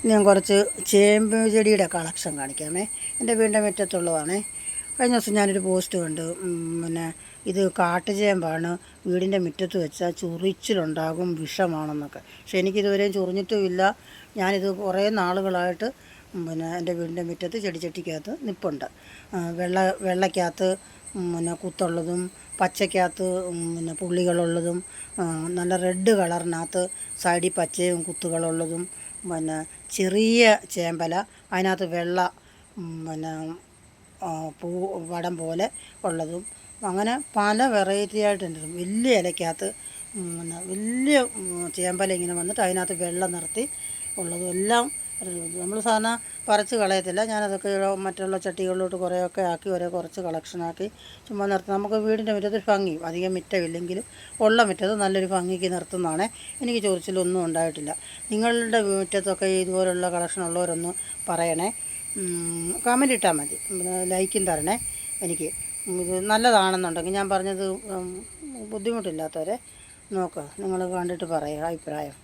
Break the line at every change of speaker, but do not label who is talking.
ഞാൻ കുറച്ച് ചേമ്പ് ചെടിയുടെ കളക്ഷൻ കാണിക്കാമേ. എൻ്റെ വീടിൻ്റെ മുറ്റത്തുള്ളതാണേ. കഴിഞ്ഞ ദിവസം ഞാനൊരു പോസ്റ്റ് കണ്ടു. പിന്നെ ഇത് കാട്ടുചേമ്പാണ്, വീടിൻ്റെ മുറ്റത്ത് വെച്ചാൽ ചൊറിച്ചിലുണ്ടാകും, വിഷമാണെന്നൊക്കെ. പക്ഷെ എനിക്കിതുവരെയും ചൊറിഞ്ഞിട്ടുമില്ല. ഞാനിത് കുറേ നാളുകളായിട്ട് എൻ്റെ വീടിൻ്റെ മുറ്റത്ത് ചെടിച്ചട്ടിക്കകത്ത് നിൽപ്പുണ്ട്. വെള്ളയ്ക്കകത്ത് കുത്തുള്ളതും, പച്ചയ്ക്കകത്ത് പുള്ളികളുള്ളതും, നല്ല റെഡ് കളറിനകത്ത് സൈഡിൽ പച്ചയും കുത്തുകളുള്ളതും, ചെറിയ ചേമ്പല, അതിനകത്ത് വെള്ള പൂ വടം പോലെ ഉള്ളതും, അങ്ങനെ പല വെറൈറ്റി ആയിട്ടുണ്ട്. വലിയ ഇലയ്ക്കകത്ത് വലിയ ചേമ്പല ഇങ്ങനെ വന്നിട്ട് അതിനകത്ത് വെള്ള നിർത്തി ഉള്ളതും എല്ലാം നമ്മൾ സാധാരണ പറിച്ച് കളയത്തില്ല. ഞാനതൊക്കെ മറ്റുള്ള ചട്ടികളിലോട്ട് കുറേയൊക്കെ ആക്കി കുറച്ച് കളക്ഷനാക്കി ചുമ്മാ നിർത്തും. നമുക്ക് വീടിൻ്റെ മുറ്റത്ത് ഭംഗി, അധികം മുറ്റമില്ലെങ്കിലും ഉള്ള മുറ്റത്ത് നല്ലൊരു ഭംഗിക്ക് നിർത്തുന്നതാണ്. എനിക്ക് ചൊറിച്ചിലൊന്നും ഉണ്ടായിട്ടില്ല. നിങ്ങളുടെ മുറ്റത്തൊക്കെ ഇതുപോലുള്ള കളക്ഷൻ ഉള്ളവരൊന്ന് പറയണേ. കമൻ്റ് ഇട്ടാൽ മതി, ലൈക്കും തരണേ. എനിക്ക് ഇത് നല്ലതാണെന്നുണ്ടെങ്കിൽ, ഞാൻ പറഞ്ഞത് ബുദ്ധിമുട്ടില്ലാത്തവരെ നോക്കുക, നിങ്ങൾ കണ്ടിട്ട് പറയുക അഭിപ്രായം.